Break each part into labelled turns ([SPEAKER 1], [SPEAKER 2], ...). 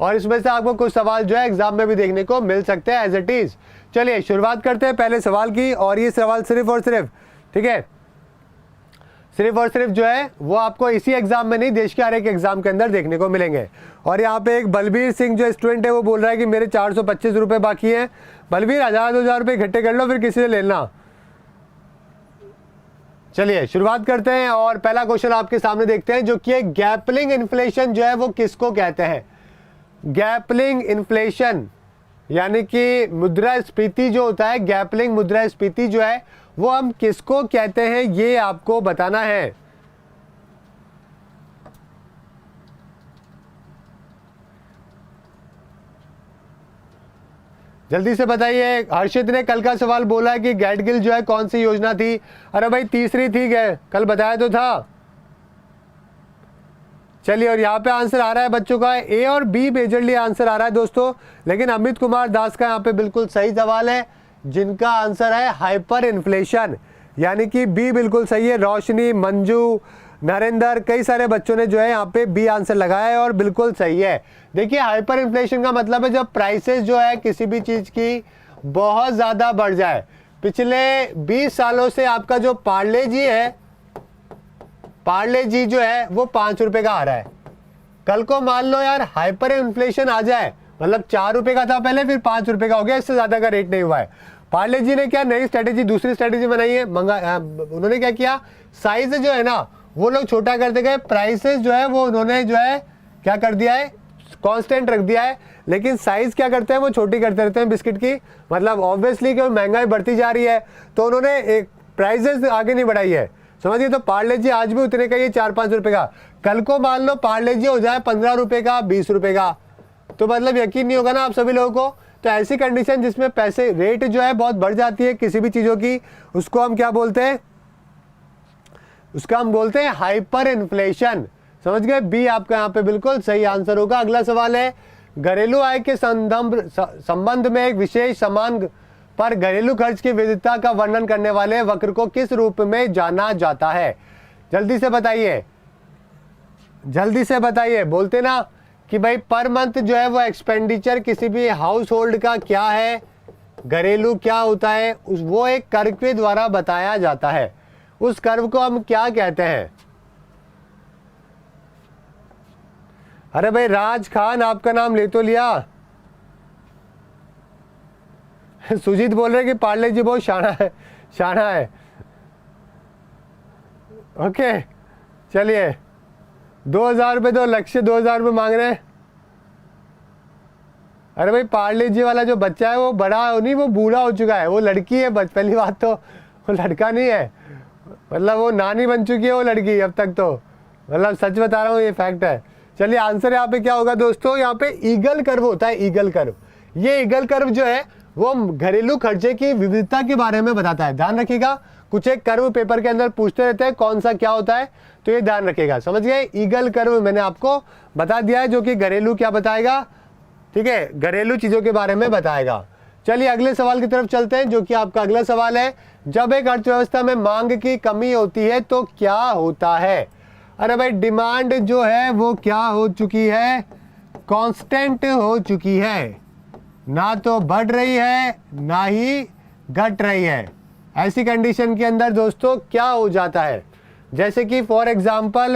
[SPEAKER 1] और इसमें से आपको कुछ सवाल जो है एग्जाम में भी देखने को मिल सकते हैं एज इट इज। चलिए शुरुआत करते हैं पहले सवाल की, और ये सवाल सिर्फ और सिर्फ, ठीक है, सिर्फ और सिर्फ जो है वो आपको इसी एग्जाम में नहीं, देश के हर एक एग्जाम के अंदर देखने को मिलेंगे। और यहाँ पे एक बलबीर सिंह जो स्टूडेंट है वो बोल रहा है कि मेरे 425 रुपये बाकी हैं। बलबीर 1000-2000 रुपये इकट्ठे कर लो, फिर किसी से लेना। चलिए शुरुआत करते हैं और पहला क्वेश्चन आपके सामने देखते हैं, जो कि है गैपलिंग इन्फ्लेशन जो है वो किसको कहते हैं। गैपलिंग इन्फ्लेशन यानी कि मुद्रास्फीति जो होता है, गैपलिंग मुद्रास्फीति जो है वो हम किसको कहते हैं, ये आपको बताना है। जल्दी से बताइए। हर्षित ने कल का सवाल बोला है कि गैडगिल जो है कौन सी योजना थी। अरे भाई तीसरी थी, गए कल बताया तो था। चलिए, और यहाँ पे आंसर आ रहा है बच्चों का ए और बी मेजरली आंसर आ रहा है दोस्तों, लेकिन अमित कुमार दास का यहाँ पे बिल्कुल सही सवाल है, जिनका आंसर है हाइपर इन्फ्लेशन, यानी कि बी बिल्कुल सही है। रोशनी, मंजू, नरेंद्र, कई सारे बच्चों ने जो है यहाँ पे बी आंसर लगाया है और बिल्कुल सही है। देखिए हाइपर इन्फ्लेशन का मतलब है जब प्राइसेस जो है किसी भी चीज की बहुत ज्यादा बढ़ जाए। पिछले 20 सालों से आपका जो पार्ले जी है, पार्ले जी जो है वो 5 रुपए का आ रहा है। कल को मान लो यार हाइपर इन्फ्लेशन आ जाए, मतलब 4 रुपए का था पहले, फिर 5 रुपए का हो गया, इससे ज्यादा का रेट नहीं हुआ है। पार्ले जी ने क्या नई स्ट्रेटेजी, दूसरी स्ट्रेटेजी बनाई है। उन्होंने क्या किया, साइज जो है ना वो लोग छोटा करते गए, प्राइसेस जो है वो उन्होंने जो है क्या कर दिया है, कांस्टेंट रख दिया है, लेकिन साइज क्या करते हैं वो छोटी करते रहते हैं बिस्किट की। मतलब ऑब्वियसली क्योंकि महंगाई बढ़ती जा रही है तो उन्होंने एक प्राइसेस आगे नहीं बढ़ाई है, समझिए। तो पार्ले जी आज भी उतने का ही 4-5 रुपए का, कल को मान लो पार्ले जी हो जाए 15 रुपए का, 20 रुपए का, तो मतलब यकीन नहीं होगा ना आप सभी लोगों को। तो ऐसी कंडीशन जिसमें पैसे रेट जो है बहुत बढ़ जाती है किसी भी चीजों की, उसको हम क्या बोलते हैं, उसका हम बोलते हैं हाइपर इन्फ्लेशन। समझ गए, बी आपका यहाँ पे बिल्कुल सही आंसर होगा। अगला सवाल है, घरेलू आय के संबंध में एक विशेष समान पर घरेलू खर्च की विविधता का वर्णन करने वाले वक्र को किस रूप में जाना जाता है। जल्दी से बताइए, जल्दी से बताइए। बोलते ना कि भाई पर मंथ जो है वो एक्सपेंडिचर किसी भी हाउस होल्ड का क्या है, घरेलू क्या होता है, वो एक कर्व के द्वारा बताया जाता है। उस कर्व को हम क्या कहते हैं। अरे भाई राज खान आपका नाम ले तो लिया। सुजीत बोल रहे कि पार्ले जी बहुत शाना है, शाना है। ओके चलिए, 2000 रुपये तो लक्ष्य 2000 रुपये मांग रहे हैं। अरे भाई पार्ले जी वाला जो बच्चा है वो बड़ा नहीं, वो बूढ़ा हो चुका है, वो लड़की है। पहली बात तो वो लड़का नहीं है, मतलब वो नानी बन चुकी है वो लड़की अब तक तो, मतलब सच बता रहा हूँ, ये फैक्ट है। चलिए आंसर यहाँ पे क्या होगा दोस्तों, यहाँ पे ईगल कर्व होता है, ईगल कर्व। ये ईगल कर्व जो है वो घरेलू खर्चे की विविधता के बारे में बताता है। ध्यान रखिएगा, कुछ एक कर्व पेपर के अंदर पूछते रहते हैं कौन सा क्या होता है, तो ये ध्यान रखिएगा। समझ गए, ईगल कर्व मैंने आपको बता दिया है, जो कि घरेलू क्या बताएगा, ठीक है, घरेलू चीजों के बारे में बताएगा। चलिए अगले सवाल की तरफ चलते हैं, जो कि आपका अगला सवाल है, जब एक अर्थव्यवस्था में मांग की कमी होती है तो क्या होता है। अरे भाई डिमांड जो है वो क्या हो चुकी है, कांस्टेंट हो चुकी है, ना तो बढ़ रही है ना ही घट रही है। ऐसी कंडीशन के अंदर दोस्तों क्या हो जाता है, जैसे कि फॉर एग्जांपल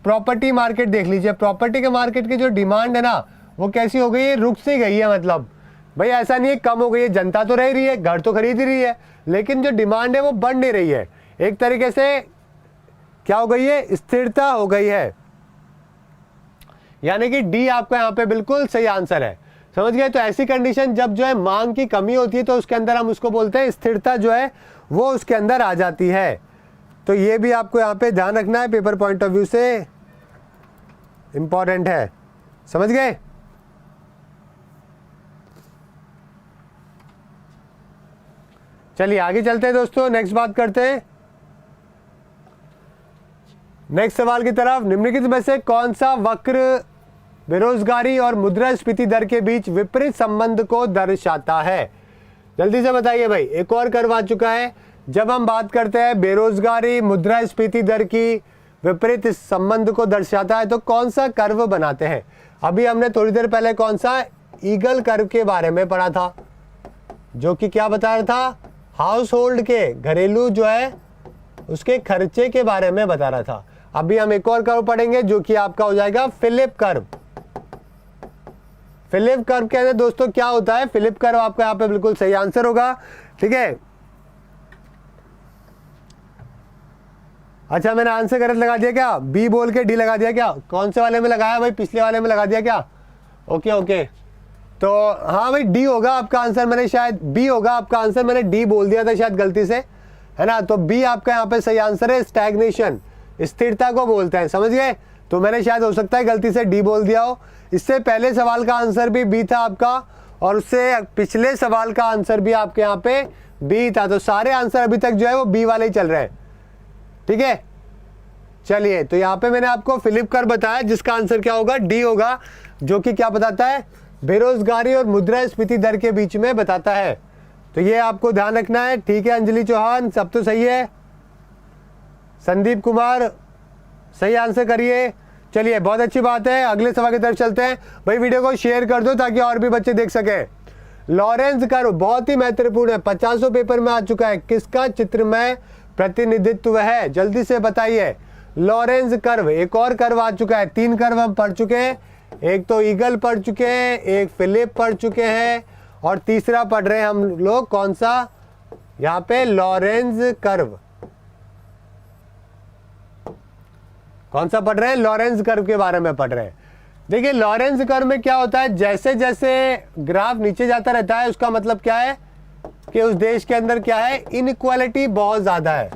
[SPEAKER 1] प्रॉपर्टी मार्केट देख लीजिए। प्रॉपर्टी के मार्केट की जो डिमांड है ना वो कैसी हो गई है, रुक सी गई है। मतलब भाई ऐसा नहीं है कम हो गई है, जनता तो रह रही है, घर तो खरीद ही रही है, लेकिन जो डिमांड है वो बढ़ नहीं रही है। एक तरीके से क्या हो गई है, स्थिरता हो गई है, यानी कि डी आपका यहाँ पे बिल्कुल सही आंसर है। समझ गए, तो ऐसी कंडीशन जब जो है मांग की कमी होती है तो उसके अंदर हम उसको बोलते हैं स्थिरता जो है वो उसके अंदर आ जाती है। तो ये भी आपको यहाँ पे ध्यान रखना है, पेपर पॉइंट ऑफ व्यू से इंपॉर्टेंट है। समझ गए, चलिए आगे चलते हैं दोस्तों, नेक्स्ट बात करते हैं नेक्स्ट सवाल की तरफ। निम्नलिखित में से कौन सा वक्र बेरोजगारी और मुद्रास्फीति दर के बीच विपरीत संबंध को दर्शाता है। जल्दी से बताइए भाई, एक और कर्व आ चुका है। जब हम बात करते हैं बेरोजगारी मुद्रास्फीति दर की विपरीत संबंध को दर्शाता है तो कौन सा कर्व बनाते हैं। अभी हमने थोड़ी देर पहले कौन सा ईगल कर्व के बारे में पढ़ा था, जो कि क्या बता रहा था, हाउस होल्ड के, घरेलू जो है उसके खर्चे के बारे में बता रहा था। अभी हम एक और कर्व पढ़ेंगे जो कि आपका हो जाएगा फिलिप कर्व। फिलिप कर्व के अंदर दोस्तों क्या होता है, फिलिप कर्व आपका यहाँ पे बिल्कुल सही आंसर होगा, ठीक है। अच्छा मैंने आंसर गलत लगा दिया क्या, बी बोल के डी लगा दिया क्या, कौन से वाले में लगाया भाई, पिछले वाले में लगा दिया क्या, ओके ओके, तो हाँ भाई डी होगा आपका आंसर, मैंने शायद बी होगा आपका आंसर, मैंने डी बोल दिया था शायद गलती से, है ना। तो बी आपका यहाँ पे सही आंसर है, स्टैग्नेशन, स्थिरता को बोलते हैं, समझ गए। तो मैंने शायद हो सकता है गलती से डी बोल दिया हो। इससे पहले सवाल का आंसर भी बी था आपका, और उससे पिछले सवाल का आंसर भी आपके यहाँ पे बी था। तो सारे आंसर अभी तक जो है वो बी वाले ही चल रहे हैं, ठीक है। चलिए, तो यहाँ पे मैंने आपको फिलिप कर्व बताया जिसका आंसर क्या होगा, डी होगा, जो कि क्या बताता है, बेरोजगारी और मुद्रास्फीति दर के बीच में बताता है। तो ये आपको ध्यान रखना है, ठीक है। अंजलि चौहान सब तो सही है, संदीप कुमार सही आंसर करिए। चलिए बहुत अच्छी बात है, अगले सवाल की तरफ चलते हैं। भाई वीडियो को शेयर कर दो ताकि और भी बच्चे देख सके। लॉरेंज कर्व बहुत ही महत्वपूर्ण है, 50 पेपर में आ चुका है, किसका चित्रमय प्रतिनिधित्व है, जल्दी से बताइए। लॉरेंज कर्व, एक और कर्व आ चुका है, 3 कर्व हम पढ़ चुके हैं, एक तो ईगल पढ़ चुके हैं, एक फिलिप पढ़ चुके हैं, और तीसरा पढ़ रहे हैं हम लोग कौन सा, यहाँ पे लॉरेंज कर्व। कौन सा पढ़ रहे हैं, लॉरेंज कर्व के बारे में पढ़ रहे हैं। देखिए लॉरेंज कर्व में क्या होता है, जैसे जैसे ग्राफ नीचे जाता रहता है उसका मतलब क्या है कि उस देश के अंदर क्या है, इनइक्वालिटी बहुत ज्यादा है,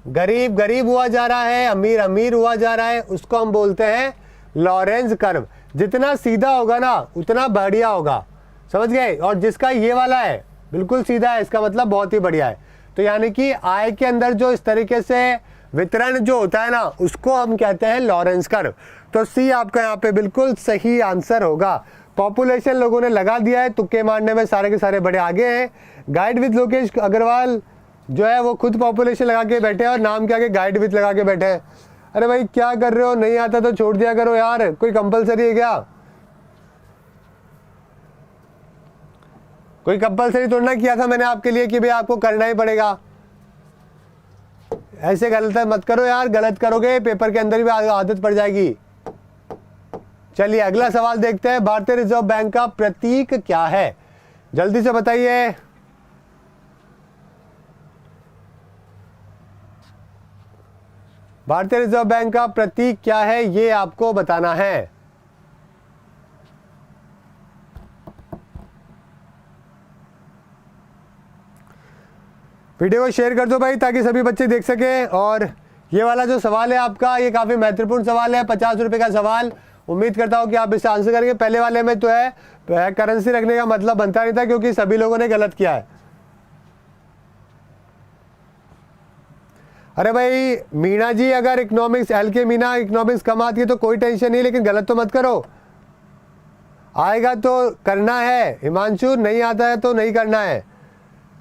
[SPEAKER 1] गरीब गरीब हुआ जा रहा है, अमीर अमीर हुआ जा रहा है, उसको हम बोलते हैं लॉरेंज कर्व। जितना सीधा होगा ना उतना बढ़िया होगा, समझ गए। और जिसका ये वाला है बिल्कुल सीधा है, इसका मतलब बहुत ही बढ़िया है। तो यानी कि आय के अंदर जो इस तरीके से वितरण जो होता है ना, उसको हम कहते हैं लॉरेंज कर्व। तो सी आपका यहाँ पे बिल्कुल सही आंसर होगा। पॉपुलेशन लोगों ने लगा दिया है, तुक्के मारने में सारे के सारे बड़े आगे हैं। गाइड विद लोकेश अग्रवाल जो है वो खुद पॉपुलेशन लगा के बैठे हैं और नाम के आगे गाइड विद लगा के बैठे हैं। अरे भाई क्या कर रहे हो, नहीं आता तो छोड़ दिया करो यार, कोई कंपलसरी है क्या, कोई कंपलसरी थोड़ा ना किया था मैंने आपके लिए कि भाई आपको करना ही पड़ेगा। ऐसे गलत मत करो यार, गलत करोगे पेपर के अंदर भी आदत पड़ जाएगी। चलिए अगला सवाल देखते हैं, भारतीय रिजर्व बैंक का प्रतीक क्या है, जल्दी से बताइए। भारतीय रिजर्व बैंक का प्रतीक क्या है, ये आपको बताना है। वीडियो को शेयर कर दो भाई ताकि सभी बच्चे देख सके। और ये वाला जो सवाल है आपका, ये काफी महत्वपूर्ण सवाल है, 50 रुपए का सवाल। उम्मीद करता हूं कि आप इसे आंसर करेंगे। पहले वाले में तो है करेंसी रखने का मतलब बनता नहीं था क्योंकि सभी लोगों ने गलत किया है। अरे भाई मीना जी, अगर इकोनॉमिक्स एल के मीना इकोनॉमिक्स कम आती है तो कोई टेंशन नहीं, लेकिन गलत तो मत करो, आएगा तो करना है। हिमांशु नहीं आता है तो नहीं करना है,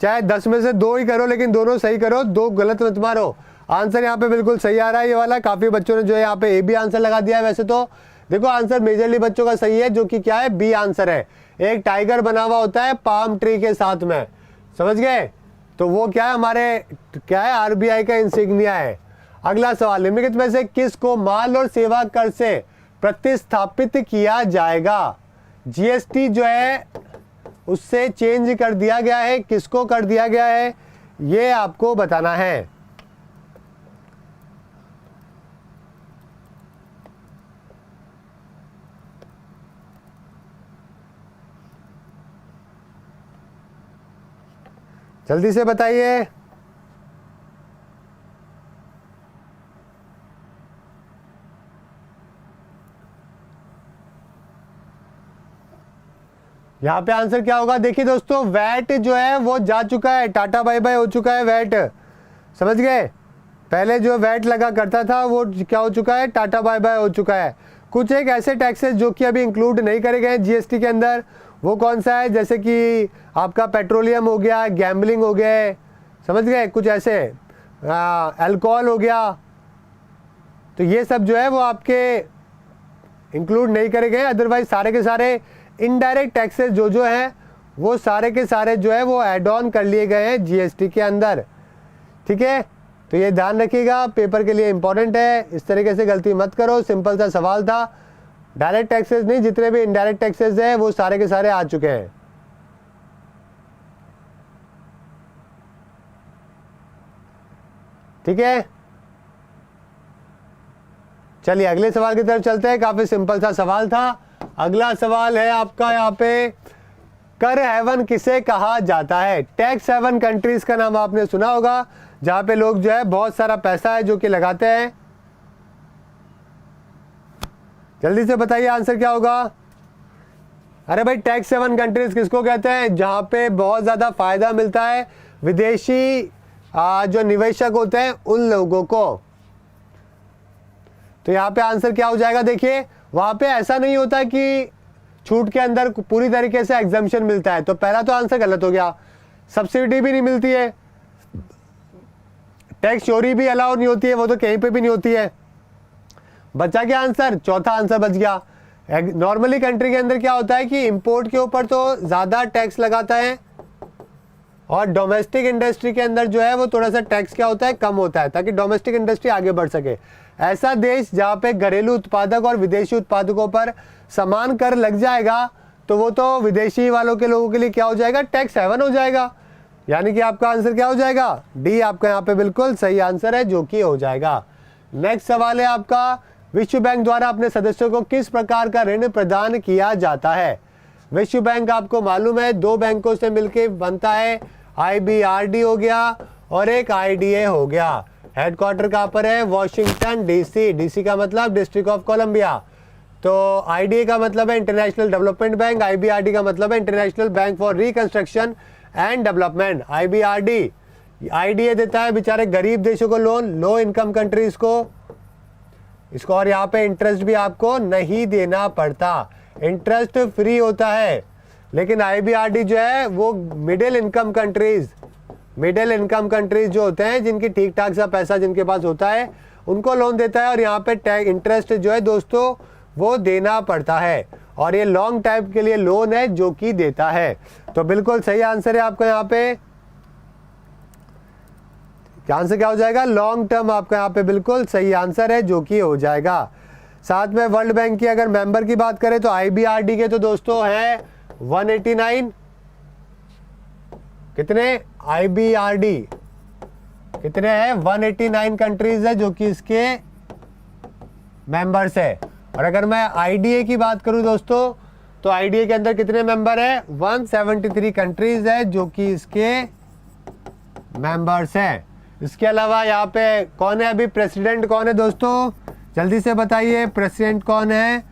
[SPEAKER 1] चाहे 10 में से 2 ही करो लेकिन दोनों सही करो, 2 गलत मत मारो। आंसर यहाँ पे बिल्कुल सही आ रहा है ये वाला। काफी बच्चों ने जो है यहाँ पे ए बी आंसर लगा दिया है। वैसे तो देखो आंसर मेजरली बच्चों का सही है, जो कि क्या है, बी आंसर है। एक टाइगर बना हुआ होता है पाम ट्री के साथ में, समझ गए, तो वो क्या है, हमारे क्या है, आरबीआई का इंसिग्निया है। अगला सवाल, निम्नलिखित में से किसको माल और सेवा कर से प्रतिस्थापित किया जाएगा। जीएसटी जो है उससे चेंज कर दिया गया है, किसको कर दिया गया है ये आपको बताना है। जल्दी से बताइए। यहां पे आंसर क्या होगा, देखिए दोस्तों, वैट जो है वो जा चुका है, टाटा बाय बाय हो चुका है वैट, समझ गए। पहले जो वैट लगा करता था वो क्या हो चुका है, टाटा बाय बाय हो चुका है। कुछ एक ऐसे टैक्सेस जो कि अभी इंक्लूड नहीं करे गए जीएसटी के अंदर, वो कौन सा है, जैसे कि आपका पेट्रोलियम हो गया, गैम्बलिंग हो गया, समझ गए, कुछ ऐसे अल्कोहल हो गया। तो ये सब जो है वो आपके इंक्लूड नहीं करे गए, अदरवाइज सारे के सारे इनडायरेक्ट टैक्सेस जो हैं वो सारे के सारे जो है वो एड ऑन कर लिए गए हैं जीएसटी के अंदर। ठीक है, तो ये ध्यान रखिएगा, पेपर के लिए इंपॉर्टेंट है, इस तरीके से गलती मत करो। सिंपल सा सवाल था, डायरेक्ट टैक्सेस नहीं, जितने भी इनडायरेक्ट टैक्सेस हैं वो सारे के सारे आ चुके हैं। ठीक है, चलिए अगले सवाल की तरफ चलते हैं। काफी सिंपल सा सवाल था। अगला सवाल है आपका यहाँ पे, कर हेवन किसे कहा जाता है? टैक्स हेवन कंट्रीज का नाम आपने सुना होगा, जहां पे लोग जो है बहुत सारा पैसा है जो कि लगाते हैं। जल्दी से बताइए आंसर क्या होगा। अरे भाई, टैक्स हेवन कंट्रीज किसको कहते हैं? जहां पे बहुत ज्यादा फायदा मिलता है विदेशी जो निवेशक होते हैं उन लोगों को। तो यहाँ पे आंसर क्या हो जाएगा? देखिए, वहां पे ऐसा नहीं होता कि छूट के अंदर पूरी तरीके से एग्जम्पशन मिलता है, तो पहला तो आंसर गलत हो गया। सब्सिडी भी नहीं मिलती है, टैक्स चोरी भी अलाउ नहीं होती है, वो तो कहीं पे भी नहीं होती है। बचा क्या आंसर? चौथा आंसर बच गया। नॉर्मली कंट्री के अंदर क्या होता है कि इंपोर्ट के ऊपर तो ज्यादा टैक्स लगाता है और डोमेस्टिक इंडस्ट्री के अंदर जो है वो थोड़ा सा टैक्स क्या होता है, कम होता है, ताकि डोमेस्टिक इंडस्ट्री आगे बढ़ सके। ऐसा देश जहां पे घरेलू उत्पादक और विदेशी उत्पादकों पर समान कर लग जाएगा तो वो तो विदेशी वालों के लोगों के लिए क्या हो जाएगा? टैक्स हेवन हो जाएगा। यानी कि आपका आंसर क्या हो जाएगा? डी आपका यहाँ पे बिल्कुल सही आंसर है, जो कि हो जाएगा। नेक्स्ट सवाल है आपका, विश्व बैंक द्वारा अपने सदस्यों को किस प्रकार का ऋण प्रदान किया जाता है? विश्व बैंक आपको मालूम है 2 बैंकों से मिलकर बनता है, IBRD हो गया और एक IDA हो गया। हेडक्वार्टर कहाँ पर है? Washington DC। DC का मतलब डिस्ट्रिक्ट ऑफ कोलंबिया। तो IDA का मतलब है इंटरनेशनल डेवलपमेंट बैंक, IBRD का मतलब है international bank for reconstruction and development. IDA देता है बेचारे गरीब देशों को लोन, लो इनकम कंट्रीज को इसको, और यहाँ पे इंटरेस्ट भी आपको नहीं देना पड़ता, इंटरेस्ट फ्री होता है। लेकिन IBRD जो है वो मिडिल इनकम कंट्रीज जो होते हैं, जिनकी ठीक ठाक सा पैसा जिनके पास होता है, उनको लोन देता है, और यहाँ पे इंटरेस्ट जो है दोस्तों वो देना पड़ता है, और ये लॉन्ग टाइम के लिए लोन है जो कि देता है। तो बिल्कुल सही आंसर है आपका यहाँ पे। आंसर क्या हो जाएगा? लॉन्ग टर्म आपका यहाँ पे बिल्कुल सही आंसर है, जो कि हो जाएगा। साथ में वर्ल्ड बैंक की अगर मेंबर की बात करें तो IBRD के तो दोस्तों हैं 189, कितने? IBRD कितने हैं? 189 कंट्रीज है जो कि इसके मेंबर्स है। और अगर मैं IDA की बात करूं दोस्तों, तो IDA के अंदर कितने मेंबर है? 173 कंट्रीज है जो कि इसके मेंबर्स हैं। इसके अलावा यहाँ पे कौन है अभी? प्रेसिडेंट कौन है दोस्तों? जल्दी से बताइए, प्रेसिडेंट कौन है?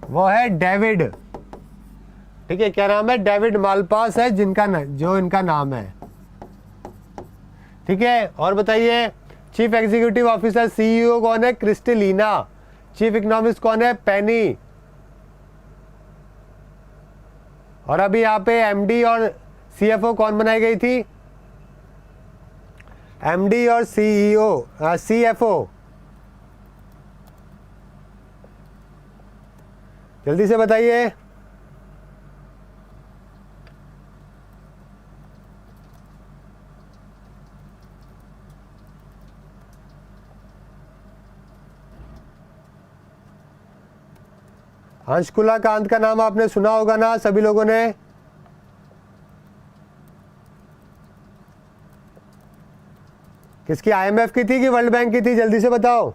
[SPEAKER 1] वो है डेविड। ठीक है, क्या नाम है? डेविड मालपास है जो इनका नाम है। ठीक है, और बताइए, चीफ एग्जीक्यूटिव ऑफिसर CEO कौन है? क्रिस्टलिना। चीफ इकोनॉमिस्ट कौन है? पेनी। और अभी यहाँ पे MD और CFO कौन बनाई गई थी? MD और CFO। जल्दी से बताइए। हंसकुला कांत का नाम आपने सुना होगा ना सभी लोगों ने? किसकी? IMF की थी कि वर्ल्ड बैंक की थी? जल्दी से बताओ।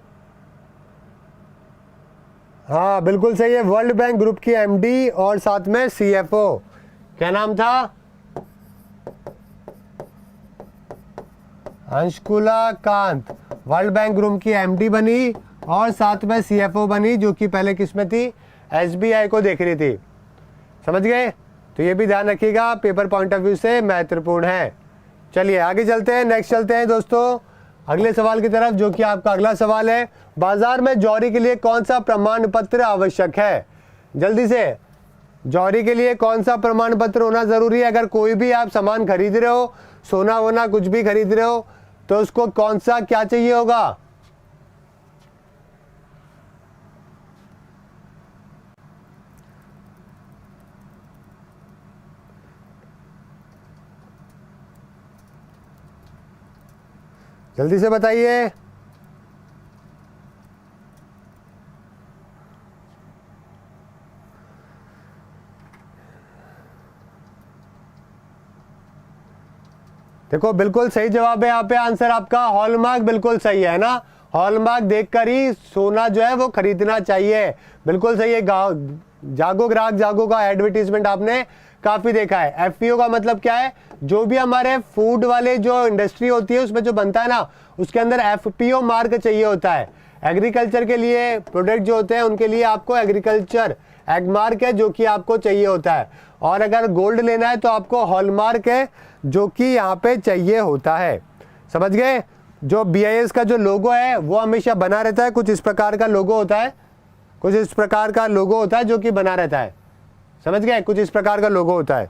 [SPEAKER 1] हाँ बिल्कुल सही है, वर्ल्ड बैंक ग्रुप की MD और साथ में CFO। क्या नाम था? हंसकुला कांत वर्ल्ड बैंक ग्रुप की MD बनी और साथ में CFO बनी, जो कि पहले किसमें थी? SBI को देख रही थी। समझ गए? तो ये भी ध्यान रखिएगा, पेपर पॉइंट ऑफ व्यू से महत्वपूर्ण है। चलिए आगे चलते हैं, नेक्स्ट चलते हैं दोस्तों अगले सवाल की तरफ, जो कि आपका अगला सवाल है, बाजार में जौहरी के लिए कौन सा प्रमाण पत्र आवश्यक है? जल्दी से, जौहरी के लिए कौन सा प्रमाण पत्र होना जरूरी है? अगर कोई भी आप सामान खरीद रहे हो, सोना वोना कुछ भी खरीद रहे हो, तो उसको कौन सा क्या चाहिए होगा? जल्दी से बताइए। देखो बिल्कुल सही जवाब है यहाँ पे, आंसर आपका हॉलमार्क बिल्कुल सही है ना। हॉलमार्क देखकर ही सोना जो है वो खरीदना चाहिए, बिल्कुल सही है। जागो ग्राहक जागो का एडवर्टीजमेंट आपने काफी देखा है। एफपीओ का मतलब क्या है, जो भी हमारे फूड वाले जो इंडस्ट्री होती है उसमें जो बनता है ना, उसके अंदर एफपीओ मार्क चाहिए होता है। एग्रीकल्चर के लिए प्रोडक्ट जो होते हैं उनके लिए आपको एग्रीकल्चर एग मार्क है जो कि आपको चाहिए होता है। और अगर गोल्ड लेना है तो आपको हॉलमार्क है जो कि यहाँ पे चाहिए होता है। समझ गए। जो बीआईएस का जो लोगो है वो हमेशा बना रहता है, कुछ इस प्रकार का लोगो होता है, कुछ इस प्रकार का लोगो होता है जो कि बना रहता है। समझ गए, कुछ इस प्रकार का लोगो होता है।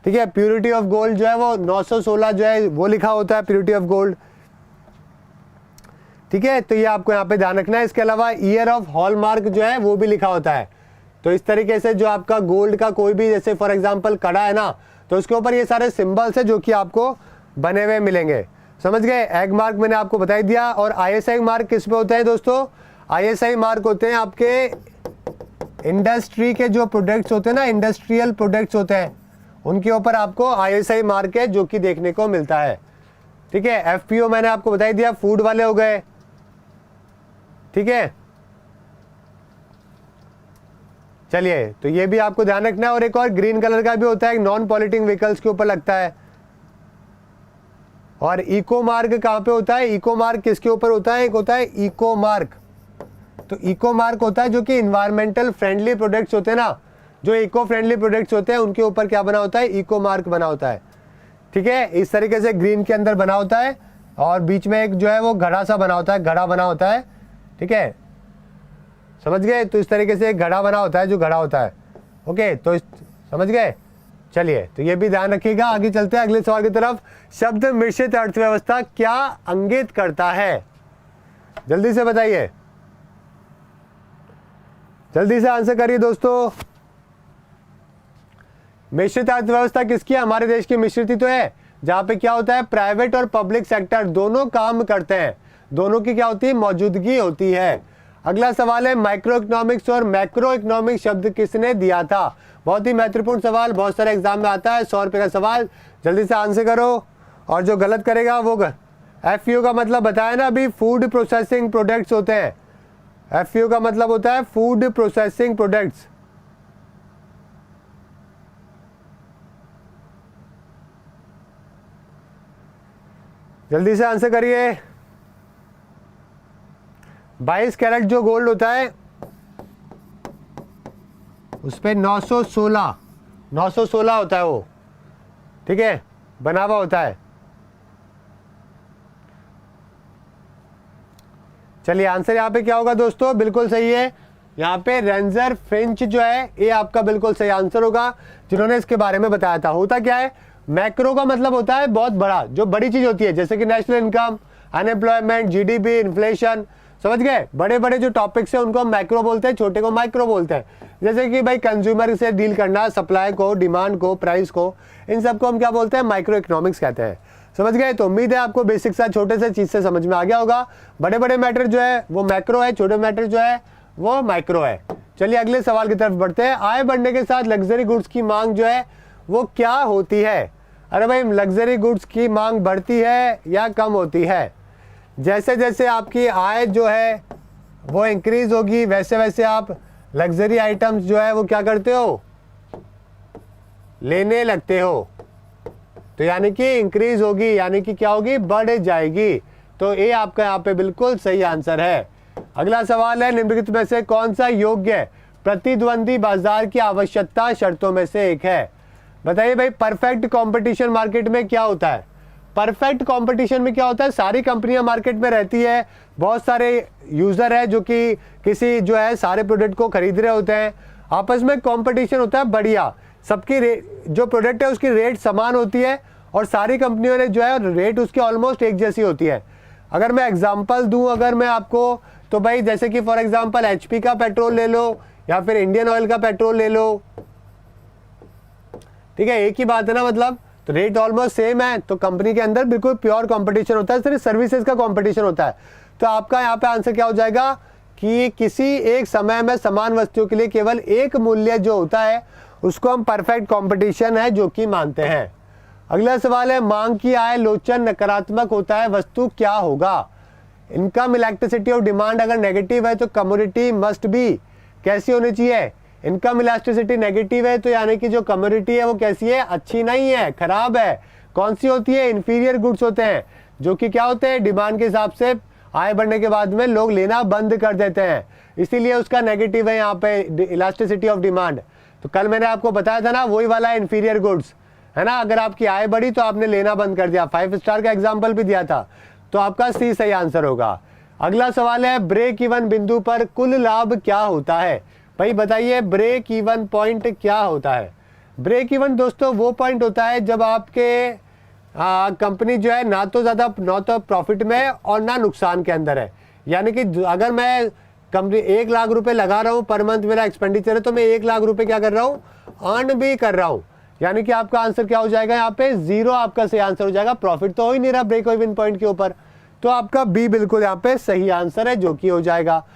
[SPEAKER 1] ठीक है, प्योरिटी ऑफ गोल्ड जो है वो 916 जो है वो लिखा होता है, प्योरिटी ऑफ गोल्ड। ठीक है, तो ये आपको यहाँ पे ध्यान रखना है। इसके अलावा ईयर ऑफ हॉलमार्क जो है वो भी लिखा होता है। तो इस तरीके से जो आपका गोल्ड का कोई भी, जैसे फॉर एग्जांपल कड़ा है ना, तो उसके ऊपर ये सारे सिंबल्स है जो कि आपको बने हुए मिलेंगे। समझ गए। एग मार्क मैंने आपको बता ही दिया। और आईएसआई मार्क किस पे होते हैं दोस्तों? आईएसआई मार्क होते हैं आपके इंडस्ट्री के जो प्रोडक्ट्स होते हैं ना, इंडस्ट्रियल प्रोडक्ट्स होते हैं, उनके ऊपर आपको आईएसआई मार्क है जो कि देखने को मिलता है। ठीक है, एफपीओ मैंने आपको बता ही दिया, फूड वाले हो गए। ठीक है, चलिए, तो ये भी आपको ध्यान रखना है। और एक और ग्रीन कलर का भी होता है, नॉन पॉल्यूटिंग व्हीकल्स के ऊपर लगता है। और इको मार्क कहाँ पे होता है? इको मार्क किसके ऊपर होता है? एक होता है इको मार्क। तो इको मार्क होता है जो कि इन्वायरमेंटल फ्रेंडली प्रोडक्ट्स होते हैं ना, जो इको फ्रेंडली प्रोडक्ट्स होते हैं उनके ऊपर क्या बना होता है? इको मार्क बना होता है। ठीक है, इस तरीके से ग्रीन के अंदर बना होता है और बीच में एक जो है वो घड़ा सा बना होता है, घड़ा बना होता है। ठीक है, समझ गए। तो इस तरीके से एक घड़ा बना होता है, जो घड़ा होता है। ओके, तो समझ गए। चलिए, तो ये भी ध्यान रखिएगा। आगे चलते हैं अगले सवाल की तरफ। शब्द मिश्रित अर्थव्यवस्था क्या इंगित करता है? जल्दी से बताइए, जल्दी से आंसर करिए दोस्तों। मिश्रित अर्थव्यवस्था किसकी है? हमारे देश की मिश्रित ही तो है, जहां पे क्या होता है, प्राइवेट और पब्लिक सेक्टर दोनों काम करते हैं, दोनों की क्या होती है? मौजूदगी होती है। अगला सवाल है, माइक्रो इकोनॉमिक्स और मैक्रो इकोनॉमिक्स शब्द किसने दिया था? बहुत ही महत्वपूर्ण सवाल, बहुत सारे एग्जाम में आता है। 100 रुपए का सवाल, जल्दी से आंसर करो। और जो गलत करेगा वो एफपीओ का मतलब बताया ना अभी, फूड प्रोसेसिंग प्रोडक्ट्स होते हैं। एफपीओ का मतलब होता है फूड प्रोसेसिंग प्रोडक्ट्स। जल्दी से आंसर करिए। 22 कैरेट जो गोल्ड होता है उस पर 916 होता है वो। ठीक है, बना हुआ होता है। चलिए, आंसर यहाँ पे क्या होगा दोस्तों? बिल्कुल सही है, यहाँ पे रेंजर फिंच जो है ये आपका बिल्कुल सही आंसर होगा, जिन्होंने इसके बारे में बताया था। होता क्या है, मैक्रो का मतलब होता है बहुत बड़ा, जो बड़ी चीज होती है, जैसे कि national income, unemployment, GDP, inflation. समझ गए। बड़े बड़े जो टॉपिक्स है उनको हम मैक्रो बोलते हैं, छोटे को माइक्रो बोलते हैं। जैसे कि भाई कंज्यूमर से डील करना, सप्लाई को, डिमांड को, प्राइस को, इन सबको हम क्या बोलते हैं? माइक्रो इकोनॉमिक्स कहते हैं। समझ गए। तो उम्मीद है आपको बेसिक सा छोटे से चीज से समझ में आ गया होगा। बड़े बड़े मैटर जो है वो मैक्रो है, छोटे मैटर जो है वो माइक्रो है। चलिए अगले सवाल की तरफ बढ़ते हैं। आय बढ़ने के साथ लग्जरी गुड्स की मांग जो है वो क्या होती है? अरे भाई, लग्जरी गुड्स की मांग बढ़ती है या कम होती है? जैसे जैसे आपकी आय जो है वो इंक्रीज होगी, वैसे वैसे आप लग्जरी आइटम्स जो है वो क्या करते हो? लेने लगते हो। तो यानी कि इंक्रीज होगी, यानी कि क्या होगी? बढ़ जाएगी। तो ये आपका यहाँ पे बिल्कुल सही आंसर है। अगला सवाल है, निम्नलिखित में से कौन सा योग्य प्रतिद्वंदी बाजार की आवश्यकता शर्तों में से एक है? बताइए भाई, परफेक्ट कंपटीशन मार्केट में क्या होता है? परफेक्ट कंपटीशन में क्या होता है? सारी कंपनियां मार्केट में रहती है, बहुत सारे यूजर है जो कि किसी जो है सारे प्रोडक्ट को खरीद रहे होते हैं, आपस में कंपटीशन होता है बढ़िया, सबकी जो प्रोडक्ट है उसकी रेट समान होती है और सारी कंपनियों ने जो है रेट उसकी ऑलमोस्ट एक जैसी होती है। अगर मैं एग्जांपल दूं अगर मैं आपको, तो भाई जैसे कि फॉर एग्जांपल एचपी का पेट्रोल ले लो या फिर इंडियन ऑयल का पेट्रोल ले लो, ठीक है, एक ही बात है ना मतलब। तो रेट ऑलमोस्ट सेम है, तो कंपनी के अंदर बिल्कुल प्योर कंपटीशन होता है, सिर्फ सर्विसेज का कंपटीशन होता है। तो आपका यहाँ पे आंसर क्या हो जाएगा कि किसी एक समय में समान वस्तुओं के लिए केवल एक मूल्य जो होता है उसको हम परफेक्ट कंपटीशन है जो कि मानते हैं। अगला सवाल है, मांग की आय लोचन नकारात्मक होता है, वस्तु क्या होगा? इनकम इलेक्ट्रिसिटी ऑफ डिमांड अगर नेगेटिव है तो कमोडिटी मस्ट बी कैसी होनी चाहिए? इनकम इलास्टिसिटी नेगेटिव है तो यानी कि जो कमोडिटी है वो कैसी है? अच्छी नहीं है, खराब है। कौन सी होती है? इन्फीरियर गुड्स होते हैं, जो कि क्या होते हैं? डिमांड के हिसाब से आय बढ़ने के बाद में लोग लेना बंद कर देते हैं, इसीलिए उसका नेगेटिव है यहाँ पे इलास्टिसिटी ऑफ डिमांड। तो कल मैंने आपको बताया था ना, वही वाला इन्फीरियर गुड्स है ना। अगर आपकी आय बढ़ी तो आपने लेना बंद कर दिया, 5 स्टार का एग्जाम्पल भी दिया था, तो आपका सी सही आंसर होगा। अगला सवाल है, ब्रेक इवन बिंदु पर कुल लाभ क्या होता है? भाई बताइए, ब्रेक इवन पॉइंट क्या होता है? ब्रेक इवन दोस्तों वो पॉइंट होता है जब आपके कंपनी जो है ना तो ज़्यादा ना तो प्रॉफिट में और ना नुकसान के अंदर है। यानी कि अगर मैं कंपनी 1 लाख रुपए लगा रहा हूँ पर मंथ मेरा एक्सपेंडिचर है, तो मैं 1 लाख रुपए क्या कर रहा हूँ? अर्न भी कर रहा हूँ। यानी कि आपका आंसर क्या हो जाएगा यहाँ पे? 0 आपका सही आंसर हो जाएगा। प्रॉफिट तो हो ही नहीं रहा ब्रेक इवन पॉइंट के ऊपर, तो आपका बी बिल्कुल यहाँ पे सही आंसर है जो कि हो जाएगा।